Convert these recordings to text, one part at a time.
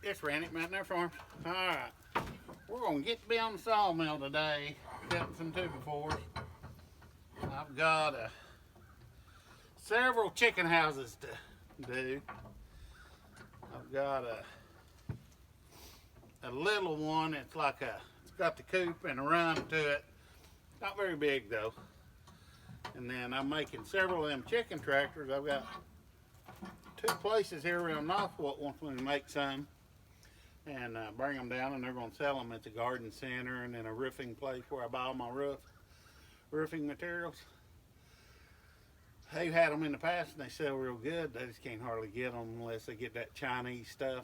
It's Randy right there for him. Alright. We're gonna get to be on the sawmill today. Cutting some 2x4s. I've got several chicken houses to do. I've got a little one. It's got the coop and a run to it. Not very big though. And then I'm making several of them chicken tractors. I've got 2 places here around Northwood wants me to make some and bring them down, and they're going to sell them at the garden center and then a roofing place where I buy all my roofing materials. They've had them in the past and they sell real good. They just can't hardly get them unless they get that Chinese stuff,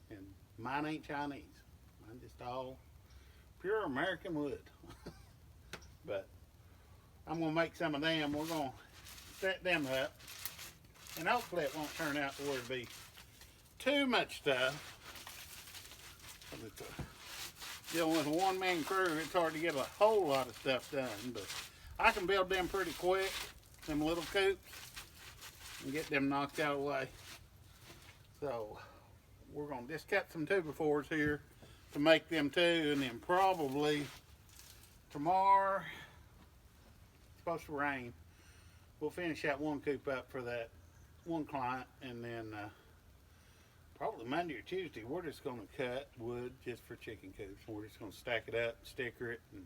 and mine ain't Chinese. Mine just all pure American wood. But I'm going to make some of them. We're going to set them up, and hopefully it won't turn out to where it'll be too much stuff. Dealing with a one-man crew, it's hard to get a whole lot of stuff done, but I can build them pretty quick, them little coops, and get them knocked out of the way. So we're going to just cut some 2x4s here to make them too, and then probably tomorrow, it's supposed to rain, we'll finish that one coop up for that one client, and then probably Monday or Tuesday we're just going to cut wood just for chicken coops. We're just going to stack it up, sticker it, and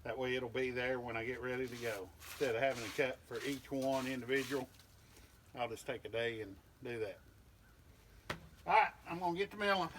that way it'll be there when I get ready to go. Instead of having to cut for each one individual, I'll just take a day and do that. Alright, I'm going to get to milling.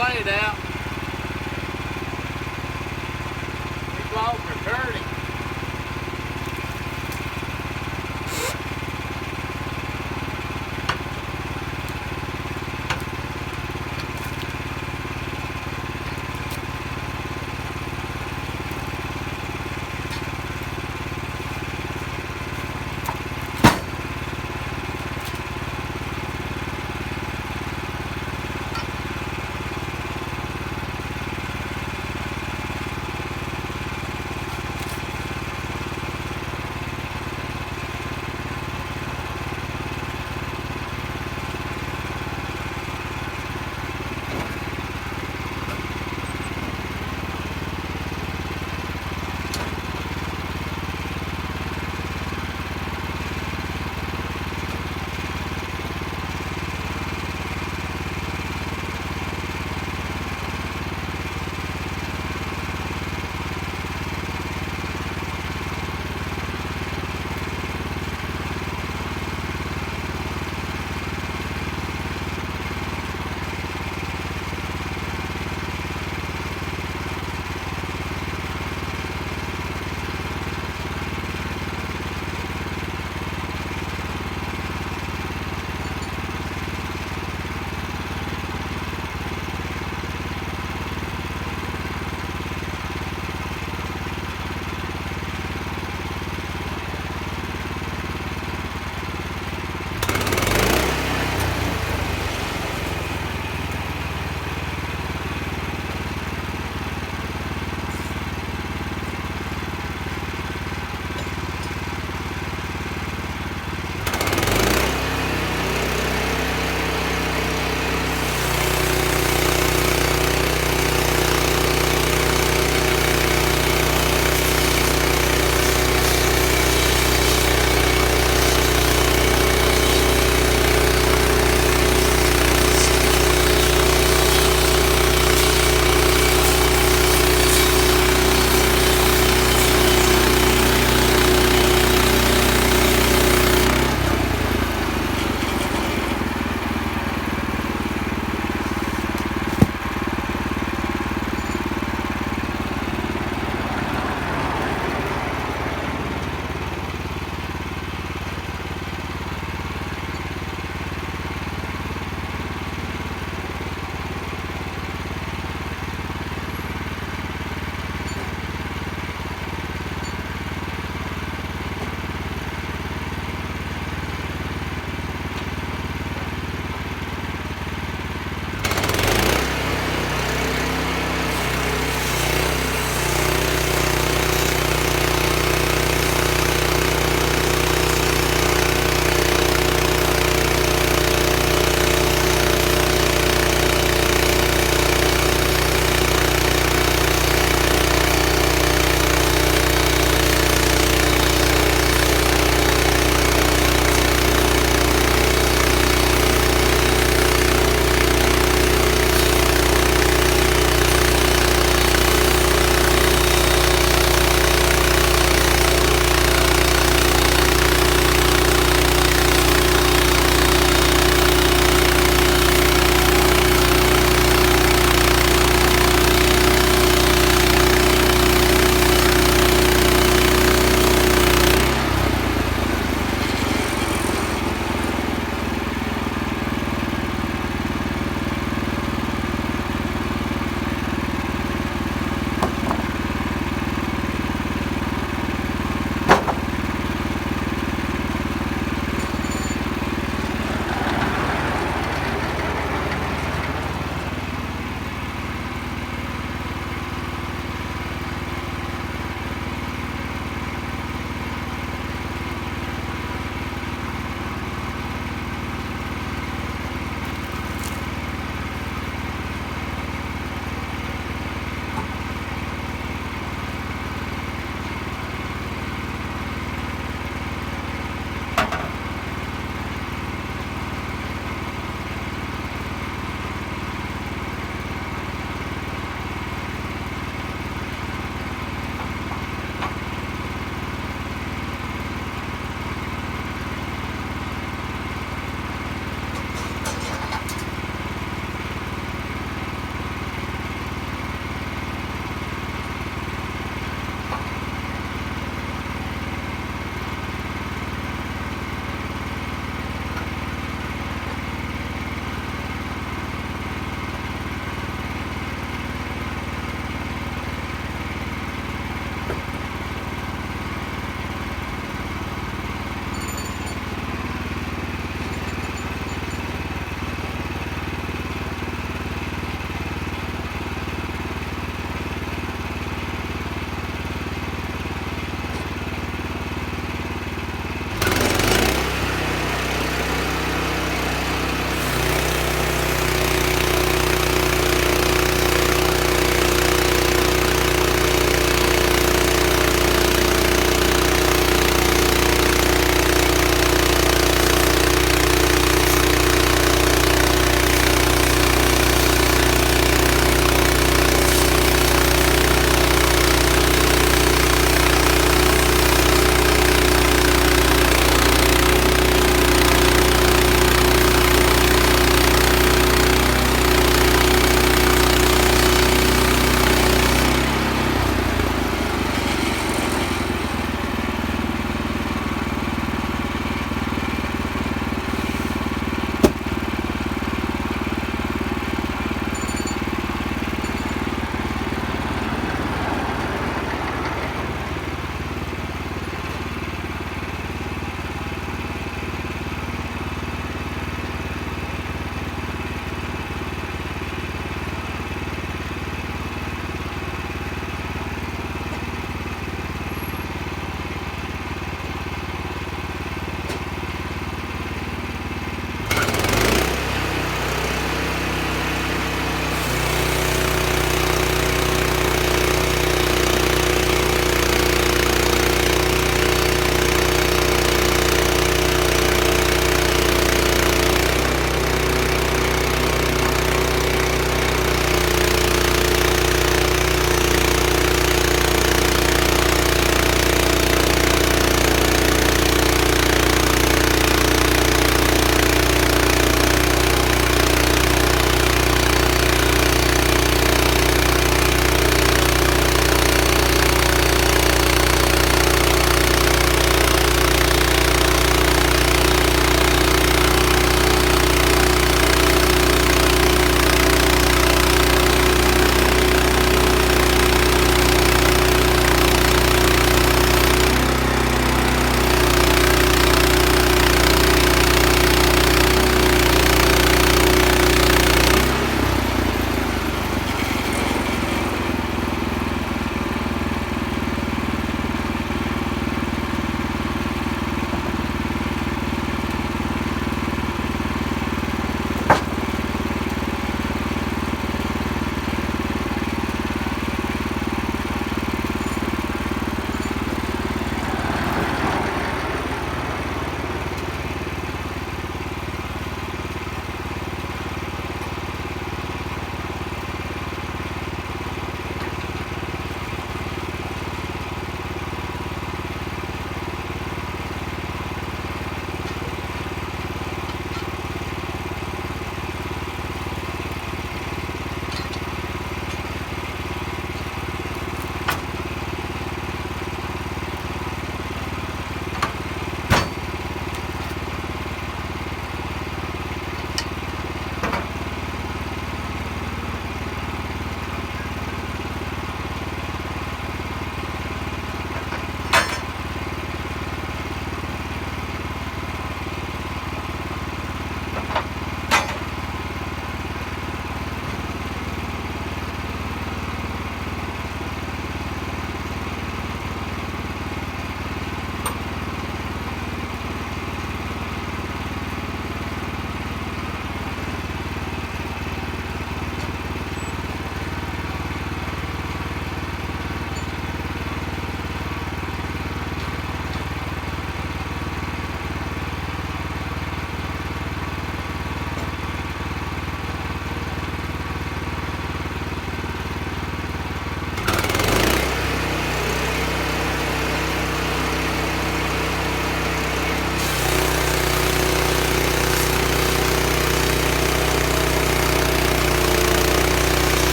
blade out. These logs are dirty.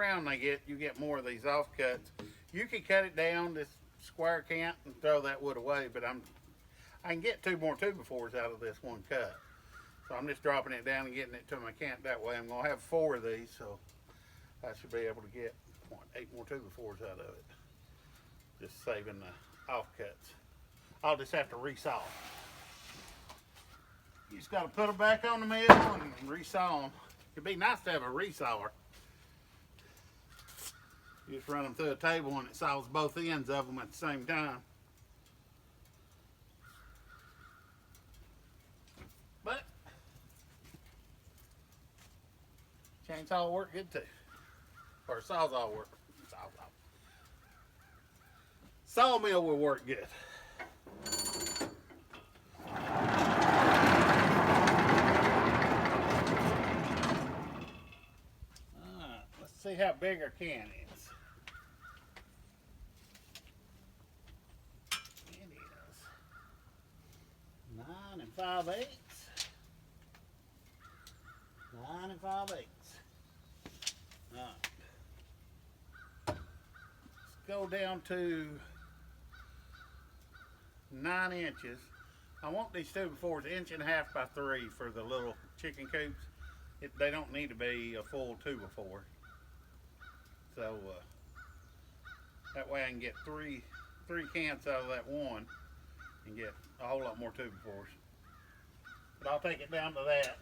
around you get more of these offcuts. You can cut it down this square cant and throw that wood away, but I can get 2 more 2x4s out of this one cut. So I'm just dropping it down and getting it to my cant that way. I'm gonna have 4 of these, so I should be able to get 8 more 2x4s out of it. Just saving the offcuts. I'll just have to resaw. You just got to put them back on the mill and resaw them. It'd be nice to have a resawer. You just run them through a table and it saws both ends of them at the same time. But chainsaw will work good too. Or sawzall work. Sawmill will work good. Let's see how big our can is. It is 9 5/8. 9 5/8. Let's go down to 9 inches. I want these 2x4s 1.5 by 3 for the little chicken coops. They don't need to be a full 2x4. So that way I can get three cants out of that one and get a whole lot more 2x4s. But I'll take it down to that.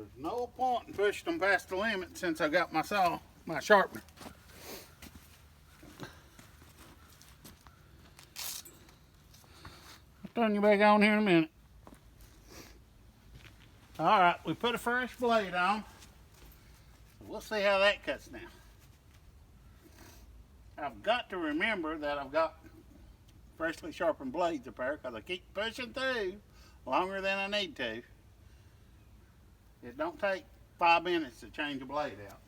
There's no point in pushing them past the limit since I got my saw, my sharpener. I'll turn you back on here in a minute. Alright, we put a fresh blade on. We'll see how that cuts now. I've got to remember that I've got freshly sharpened blades up there because I keep pushing through longer than I need to. It don't take 5 minutes to change a blade out.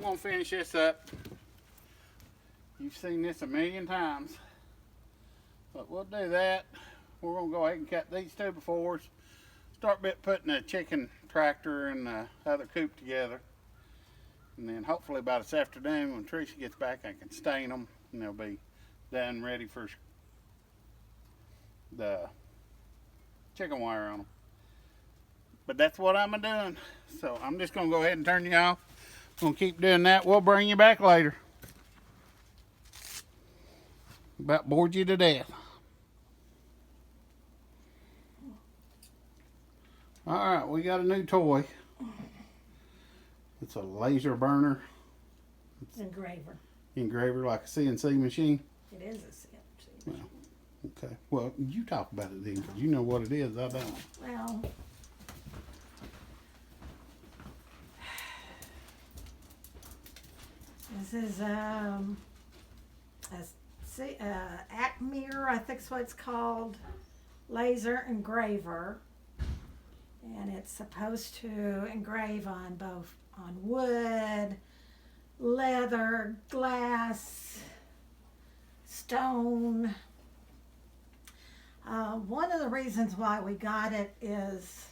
I'm going to finish this up. You've seen this a million times. But we'll do that. We're going to go ahead and cut these 2x4s. Start putting the chicken tractor and the other coop together. And then hopefully by this afternoon when Tricia gets back, I can stain them and they'll be done, ready for the chicken wire on them. But that's what I'm doing. So I'm just going to go ahead and turn you off. I'm going to keep doing that. We'll bring you back later. About bored you to death. Alright, we got a new toy. It's a laser burner. It's engraver. Engraver, like a CNC machine? It is a CNC machine. Well, okay. Well, you talk about it then, because you know what it is. I don't. Well, this is Acmeer, I think is what it's called, laser engraver, and it's supposed to engrave on both on wood, leather, glass, stone. One of the reasons why we got it is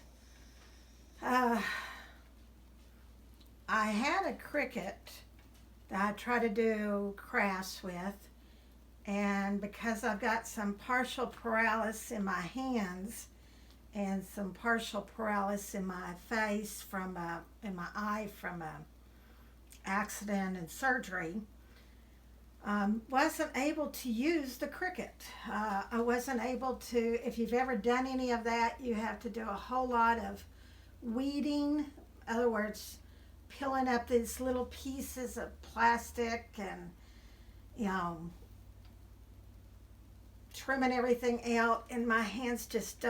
I had a Cricut that I try to do crafts with, and because I've got some partial paralysis in my hands and some partial paralysis in my face in my eye from a accident and surgery, wasn't able to use the Cricut. I wasn't able to. If you've ever done any of that, you have to do a whole lot of weeding. In other words, peeling up these little pieces of plastic and, trimming everything out, and my hands just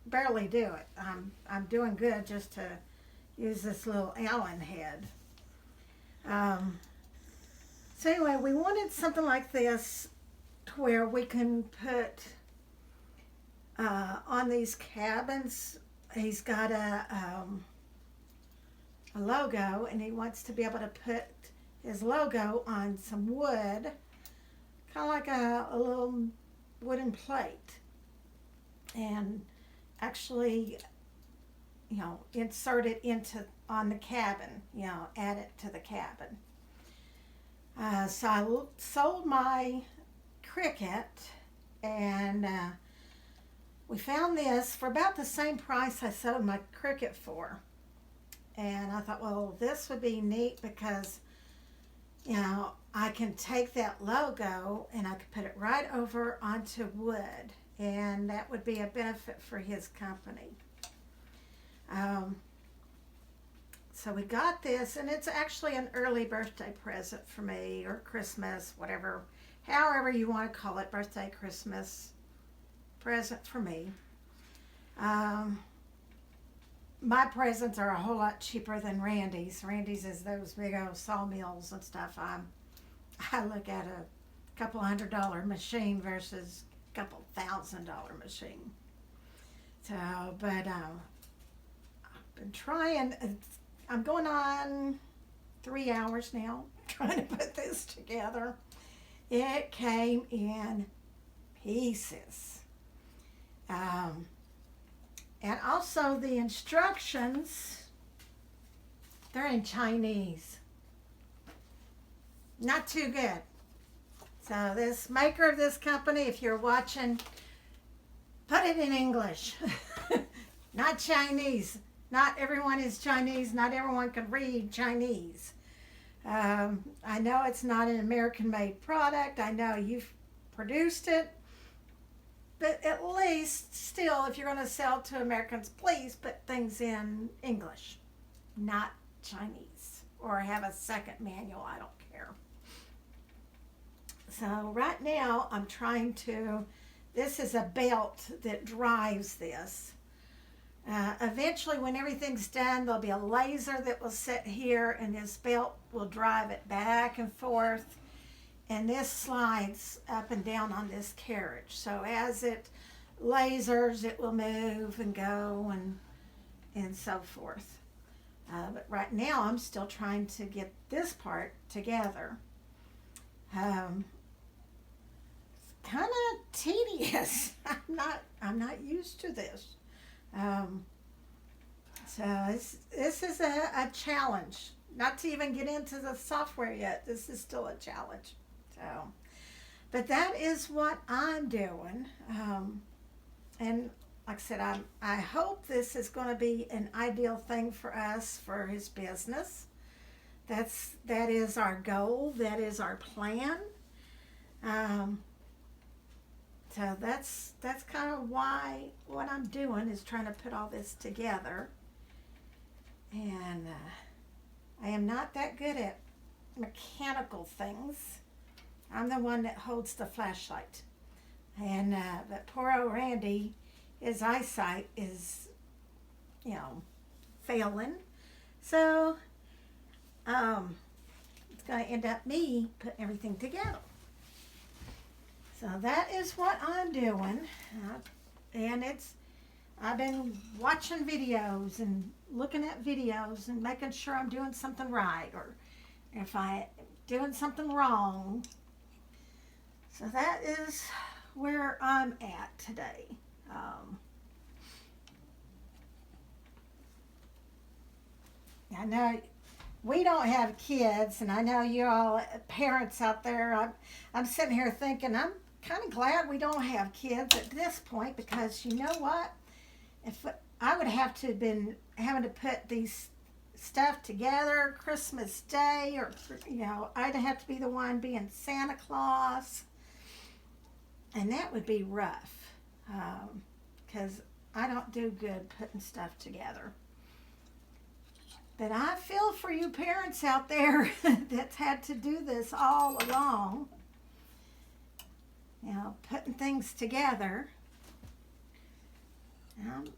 barely do it. I'm doing good just to use this little Allen head. So anyway, we wanted something like this to where we can put on these cabins. He's got a logo, and he wants to be able to put his logo on some wood, kind of like a little wooden plate, and actually, insert it on the cabin, add it to the cabin. So I sold my Cricut, and we found this for about the same price I sold my Cricut for. And I thought, well, this would be neat because, I can take that logo and I could put it right over onto wood, and that would be a benefit for his company. So we got this, and it's actually an early birthday present for me, or Christmas, whatever, however you want to call it, birthday, Christmas present for me. My presents are a whole lot cheaper than Randy's. Randy's is those big old Sawmills and stuff. I look at a couple $100 machine versus a couple $1,000 machine. So, but I've been trying. I'm going on 3 hours now trying to put this together. It came in pieces. And also the instructions, they're in Chinese. Not too good. So this maker of this company, if you're watching, put it in English, not Chinese. Not everyone is Chinese. Not everyone can read Chinese. I know it's not an American-made product. I know you've produced it. But at least, still, if you're going to sell to Americans, please put things in English, not Chinese. Or have a second manual. I don't care. So right now, I'm trying to... This is a belt that drives this. Eventually, when everything's done, there'll be a laser that will sit here, and this belt will drive it back and forth, and this slides up and down on this carriage. So as it lasers, it will move and go and so forth. But right now I'm still trying to get this part together. It's kind of tedious. I'm not used to this. So this is a challenge. Not to even get into the software yet. This is still a challenge. So, but that is what I'm doing. And like I said, I hope this is going to be an ideal thing for us for his business. That is our goal. That is our plan. So that's kind of why what I'm doing is trying to put all this together. And I am not that good at mechanical things. I'm the one that holds the flashlight. And but poor old Randy, his eyesight is, failing. So it's going to end up me putting everything together. So that is what I'm doing. And I've been watching videos and looking at videos and making sure I'm doing something right, or if I'm doing something wrong. So that is where I'm at today. I know we don't have kids, and I know you all parents out there, I'm sitting here thinking I'm kind of glad we don't have kids at this point, because you know what? If I would have to have been having to put these stuff together Christmas Day, or I'd have to be the one being Santa Claus, and that would be rough, because I don't do good putting stuff together. But I feel for you parents out there that's had to do this all along, putting things together.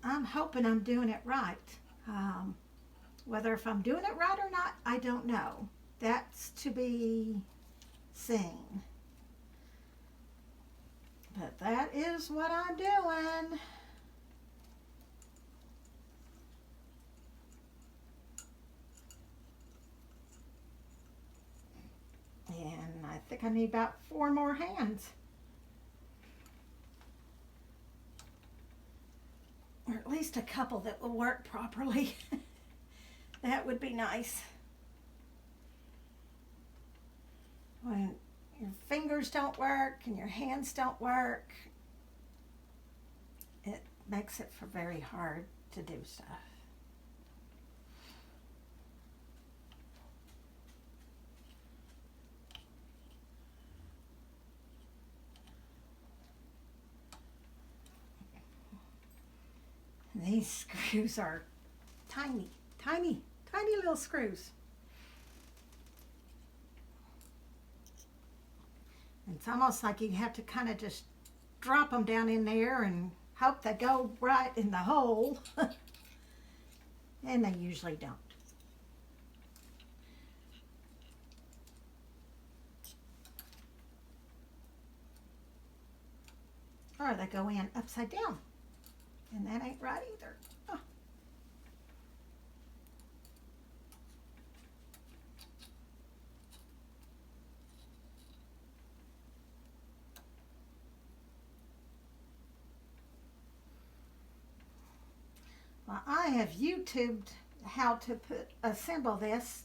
I'm hoping I'm doing it right. Whether if I'm doing it right or not, I don't know. That's to be seen. But that is what I'm doing. And I think I need about 4 more hands. Or at least a couple that will work properly. That would be nice. When your fingers don't work and your hands don't work, it makes it very hard to do stuff. These screws are tiny, tiny, tiny little screws. It's almost like you have to kind of just drop them down in there and hope they go right in the hole. And they usually don't. Or they go in upside down. And that ain't right either. Oh. Well, I have YouTubed how to assemble this.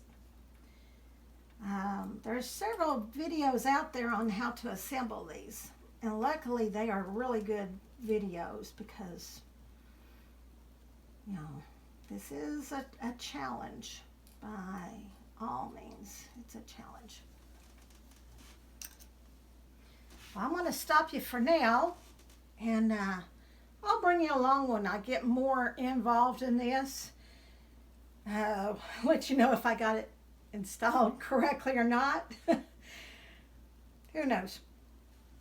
There's several videos out there on how to assemble these. And luckily they are really good videos, because this is a challenge. By all means, it's a challenge. Well, I'm going to stop you for now, and I'll bring you along when I get more involved in this. Let you know if I got it installed correctly or not. Who knows?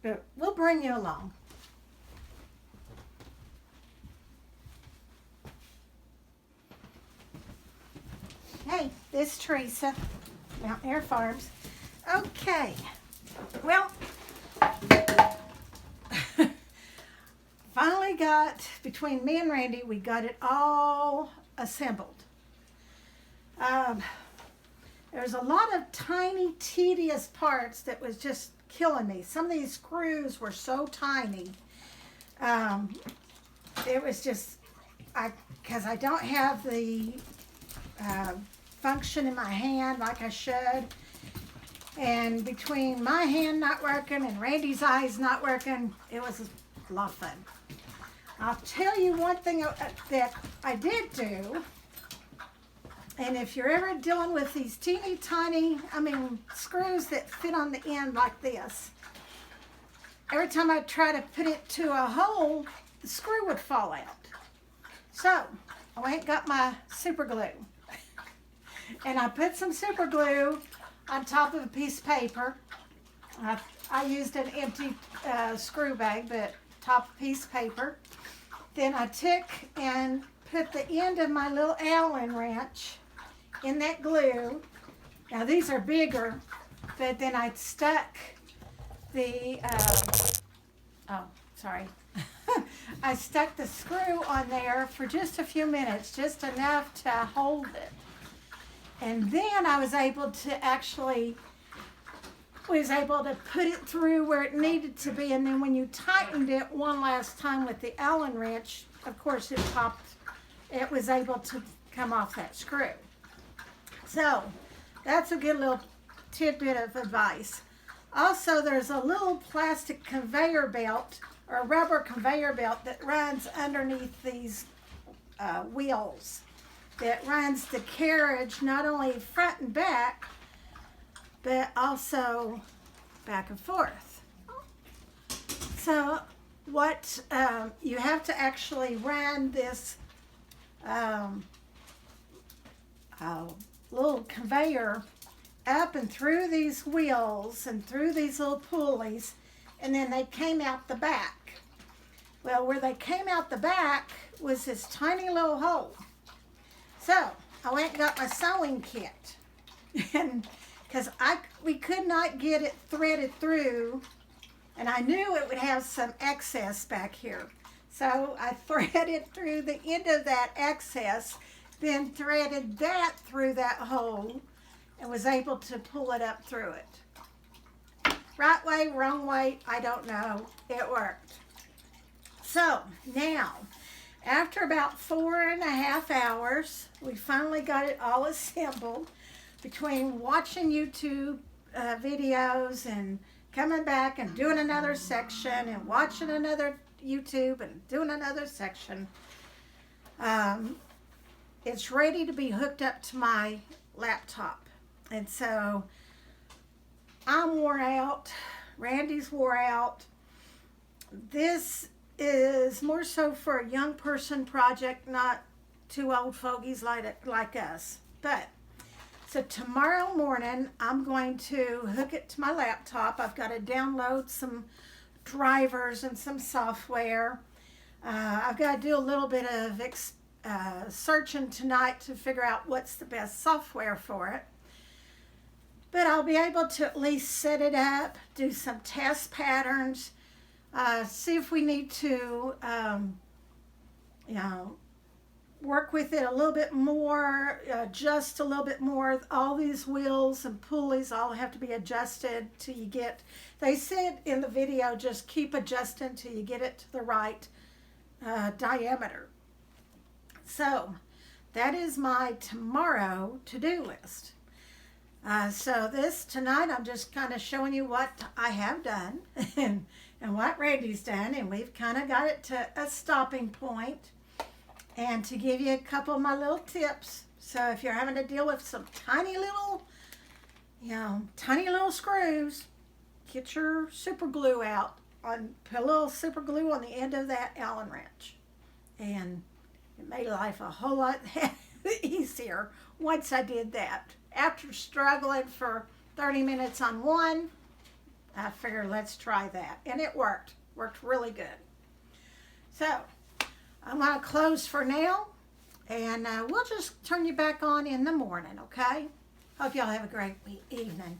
But we'll bring you along. Hey, this is Teresa, Mountain Air Farms. Okay, well, finally got, between me and Randy, we got it all assembled. Um, There's a lot of tiny, tedious parts that was just killing me. Some of these screws were so tiny. It was just, because I don't have the function in my hand like I should. And between my hand not working and Randy's eyes not working, it was a lot of fun. I'll tell you one thing that I did do. And if you're ever dealing with these teeny tiny, screws that fit on the end like this, every time I try to put it to a hole, the screw would fall out. So I went and got my super glue. And I put some super glue on top of a piece of paper. I used an empty screw bag, but top piece of paper. Then I took and put the end of my little Allen wrench in that glue. Now these are bigger, but then I stuck the, I stuck the screw on there for just a few minutes, just enough to hold it. And then I was able to put it through where it needed to be. And then when you tightened it one last time with the Allen wrench, of course it was able to come off that screw. So that's a good little tidbit of advice. Also, there's a little plastic conveyor belt or rubber conveyor belt that runs underneath these wheels, that runs the carriage not only front and back, but also back and forth. So what you have to actually run this little conveyor up and through these wheels and through these little pulleys, and then they came out the back. Well, where they came out the back was this tiny little hole. So I went and got my sewing kit, and because we could not get it threaded through, and I knew it would have some excess back here. So I threaded through the end of that excess, then threaded that through that hole, and was able to pull it up through it. Right way, wrong way, I don't know. It worked. So now, after about 4.5 hours, we finally got it all assembled. Between watching YouTube videos and coming back and doing another section and watching another YouTube and doing another section, it's ready to be hooked up to my laptop. And so I'm wore out. Randy's wore out. This is more so for a young person project, not two old fogies like us. But so tomorrow morning, I'm going to hook it to my laptop. I've got to download some drivers and some software. I've got to do a little bit of searching tonight to figure out what's the best software for it. But I'll be able to at least set it up, do some test patterns, see if we need to, work with it a little bit more, adjust a little bit more. All these wheels and pulleys all have to be adjusted till you get, they said in the video, just keep adjusting till you get it to the right diameter. So that is my tomorrow to-do list. So tonight I'm just kind of showing you what I have done and what Randy's done, and we've kind of got it to a stopping point, and to give you a couple of my little tips. So if you're having to deal with some tiny little screws, get your super glue out, put a little super glue on the end of that Allen wrench, and it made life a whole lot easier once I did that. After struggling for 30 minutes on one, I figured let's try that. And it worked. Worked really good. So I'm going to close for now, and we'll just turn you back on in the morning, okay? Hope y'all have a great evening.